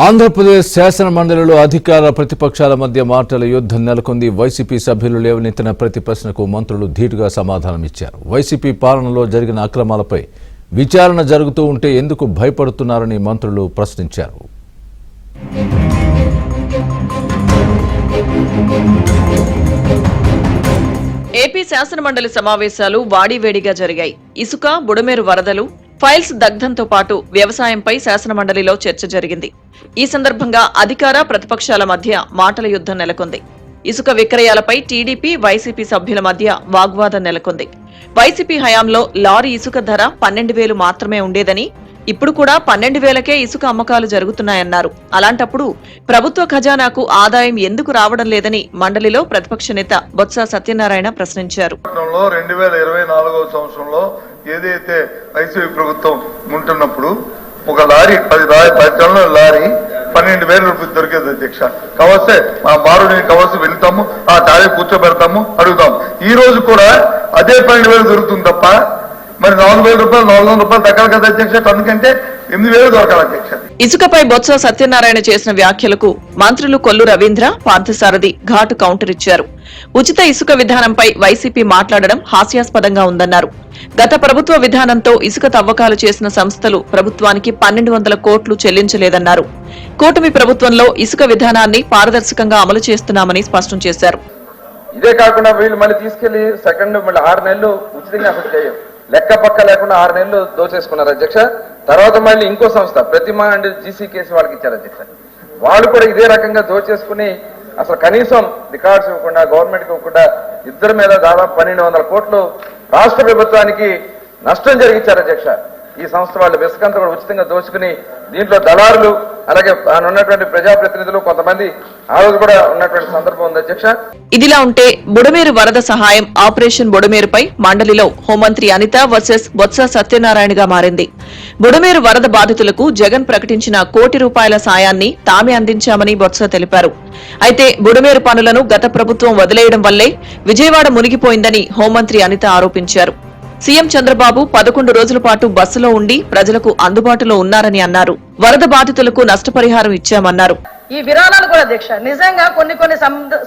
ఆంధ్రప్రదేశ్ శాసన మండలిలో అధికార ప్రతిపక్షాల మధ్య మాటల యుద్ధం నెలకొంది. వైసీపీ సభ్యులు లేవనెత్తిన ప్రతి ప్రశ్నకు మంత్రులు ధీటుగా సమాధానమిచ్చారు. వైసీపీ పాలనలో జరిగిన అక్రమాలపై విచారణ జరుగుతూ ఉంటే ఎందుకు భయపడుతున్నారని మంత్రులు ప్రశ్నించారు. ఏపీ శాసన మండలి సమావేశాలు వాడివేడిగా జరిగాయి. ఇసుక, బుడమేరు వరదలు, ఫైల్స్ దగ్ధంతో పాటు వ్యవసాయంపై శాసన మండలిలో చర్చ జరిగింది. ఈ సందర్భంగా అధికార ప్రతిపక్షాల మధ్య మాటల యుద్ధం నెలకొంది. ఇసుక విక్రయాలపై టీడీపీ, వైసీపీ సభ్యుల మధ్య వాగ్వాదం నెలకొంది. వైసీపీ హయాంలో లారీ ఇసుక ధర 12,000 మాత్రమే ఉండేదని, ఇప్పుడు కూడా 12,000కే ఇసుక అమ్మకాలు జరుగుతున్నాయన్నారు. అలాంటప్పుడు ప్రభుత్వ ఖజానాకు ఆదాయం ఎందుకు రావడం లేదని మండలిలో ప్రతిపక్ష నేత బొత్స సత్యనారాయణ ప్రశ్నించారు. 2024 సంవత్సరంలో ఏదైతే వైసీపీ ప్రభుత్వం ఉంటున్నప్పుడు ఒక లారీ 10 టన్నుల లారీ 12,000 రూపాయలు దొరికేది అధ్యక్ష. కావస్తే మా బారుడిని కావస్తే వెళ్తాము, ఆ టారీ కూర్చోబెడతాము, అడుగుతాము. ఈ రోజు కూడా అదే 12,000 దొరుకుతుంది తప్ప మరి 4,000 రూపాయలు 400 రూపాయలు దక్కాలి కదా అధ్యక్ష. అందుకంటే 8,000 దొరకాలి అధ్యక్ష. ఇసుకపై బొత్స సత్యనారాయణ చేసిన వ్యాఖ్యలకు మంత్రులు కొల్లు రవీంద్ర, పార్థసారథి ఘాటు కౌంటర్ ఇచ్చారు. ఉచిత ఇసుక విధానంపై వైసీపీ మాట్లాడడం హాస్యాస్పదంగా ఉందన్నారు. గత ప్రభుత్వ విధానంతో ఇసుక తవ్వకాలు చేసిన సంస్థలు ప్రభుత్వానికి 1,200 కోట్లు చెల్లించలేదన్నారు. కూటమి ప్రభుత్వంలో ఇసుక విధానాన్ని పారదర్శకంగా అమలు చేస్తున్నామని స్పష్టం చేశారు. ఇదే కాకుండా వీళ్ళు మళ్ళీ తీసుకెళ్లి సెకండ్ మళ్ళీ 6 నెలలు ఉచితంగా అసలు చేయం, లెక్క పక్క లేకుండా 6 నెలలు దోచేసుకున్నారు అధ్యక్ష. తర్వాత మళ్ళీ ఇంకో సంస్థ ప్రతిమా అండ్ జీసీ కేసు వాళ్ళకి ఇచ్చారు అధ్యక్ష. వాళ్ళు కూడా ఇదే రకంగా దోచేసుకుని అసలు కనీసం రికార్డ్స్ ఇవ్వకుండా, గవర్నమెంట్ ఇవ్వకుండా ఇద్దరి మీద దాదాపు 1,200 కోట్లు రాష్ట్ర ప్రభుత్వానికి నష్టం జరిగించారు అధ్యక్ష. ఈ సంస్థ వాళ్ళు విసుకంతా కూడా ఉచితంగా దోచుకుని దీంట్లో దళారులు అలాగే ఉన్నటువంటి ప్రజాప్రతినిధులు కొంతమంది ఆ రోజు కూడా ఉన్నటువంటి సందర్భం ఉంది అధ్యక్ష. ఇదిలా ఉంటే బుడమేరు వరద సహాయం ఆపరేషన్ బుడమేరుపై మండలిలో హోంమంత్రి అనిత వర్సెస్ బొత్స సత్యనారాయణగా మారింది. బుడమేరు వరద బాధితులకు జగన్ ప్రకటించిన ₹1,00,00,000 సాయాన్ని తామే అందించామని బొత్స తెలిపారు. అయితే బుడమేరు పనులను గత ప్రభుత్వం వదిలేయడం వల్లే విజయవాడ మునిగిపోయిందని హోంమంత్రి అనిత ఆరోపించారు. సీఎం చంద్రబాబు 11 రోజుల పాటు బస్సులో ఉండి ప్రజలకు అందుబాటులో ఉన్నారని అన్నారు. వరద బాధితులకు నష్టపరిహారం ఇచ్చామన్నారు. ఈ విరాళాలు కూడా అధ్యక్ష నిజంగా కొన్ని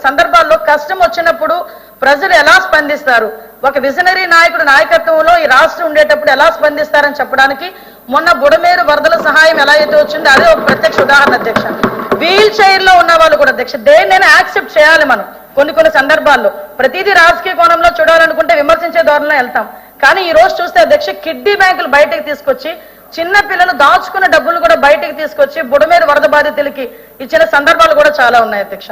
సందర్భాల్లో కష్టం వచ్చినప్పుడు ప్రజలు ఎలా స్పందిస్తారు, ఒక విజనరీ నాయకుడు నాయకత్వంలో ఈ రాష్ట్రం ఉండేటప్పుడు ఎలా స్పందిస్తారని చెప్పడానికి మొన్న బుడమేరు వరదల సహాయం ఎలా అయితే వచ్చిందో అదే ఒక ప్రత్యక్ష ఉదాహరణ అధ్యక్ష. వీల్ చైర్ లో ఉన్న వాళ్ళు కూడా అధ్యక్ష దేన్నైనా యాక్సెప్ట్ చేయాలి. మనం కొన్ని సందర్భాల్లో ప్రతిదీ రాజకీయ కోణంలో చూడాలనుకుంటే విమర్శించే ధోరణిలో వెళ్తాం. కానీ ఈ రోజు చూస్తే అధ్యక్ష కిడ్నీ బ్యాంకులు బయటకు తీసుకొచ్చి చిన్న పిల్లలు దాచుకున్న డబ్బులు కూడా బయటకు తీసుకొచ్చి బుడమేరు వరద బాధితులకి ఇచ్చిన సందర్భాలు కూడా చాలా ఉన్నాయి అధ్యక్ష.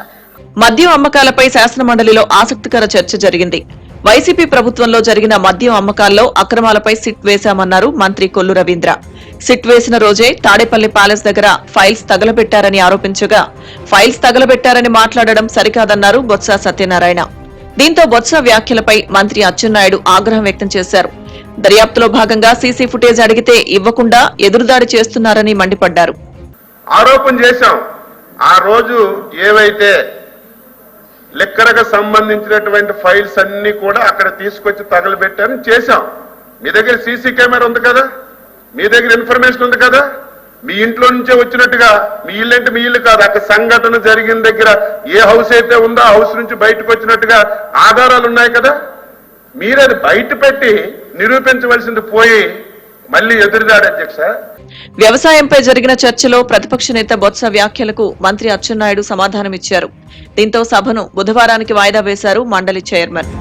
మద్యం అమ్మకాలపై శాసన మండలిలో ఆసక్తికర చర్చ జరిగింది. వైసీపీ ప్రభుత్వంలో జరిగిన మద్యం అమ్మకాల్లో అక్రమాలపై సిట్ వేశామన్నారు మంత్రి కొల్లు రవీంద్ర. సిట్ వేసిన రోజే తాడేపల్లి ప్యాలెస్ దగ్గర ఫైల్స్ తగలబెట్టారని ఆరోపించగా ఫైల్స్ తగలబెట్టారని మాట్లాడడం సరికాదన్నారు బొత్స సత్యనారాయణ. దీంతో బొత్స వ్యాఖ్యలపై మంత్రి అచ్చెన్నాయుడు ఆగ్రహం వ్యక్తం చేశారు. దర్యాప్తులో భాగంగా సీసీ ఫుటేజ్ అడిగితే ఇవ్వకుండా ఎదురుదాడి చేస్తున్నారని మండిపడ్డారు. ఆరోపణ చేశాం. ఆ రోజు ఏవైతే లెక్కరకు సంబంధించినటువంటి ఫైల్స్ అన్ని కూడా అక్కడ తీసుకొచ్చి తగలబెట్టారని చేశాం. మీ దగ్గర సీసీ కెమెరా ఉంది కదా, మీ దగ్గర ఇన్ఫర్మేషన్ ఉంది కదా, మీ ఇంట్లో నుంచే వచ్చినట్టుగా మీ ఇల్లు అంటే మీ ఇల్లు కాదు, అక్కడ సంఘటన జరిగిన దగ్గర ఏ హౌస్ అయితే ఉందో ఆ హౌస్ నుంచి బయటకు వచ్చినట్టుగా ఆధారాలు ఉన్నాయి కదా. మీరది బయట పెట్టి నిరూపించవలసింది పోయి మళ్ళీ ఎదురుదాడి అధ్యక్ష. వ్యవసాయంపై జరిగిన చర్చలో ప్రతిపక్ష నేత బొత్స వ్యాఖ్యలకు మంత్రి అచ్చెన్నాయుడు సమాధానమిచ్చారు. దీంతో సభను బుధవారానికి వాయిదా వేశారు మండలి చైర్మన్.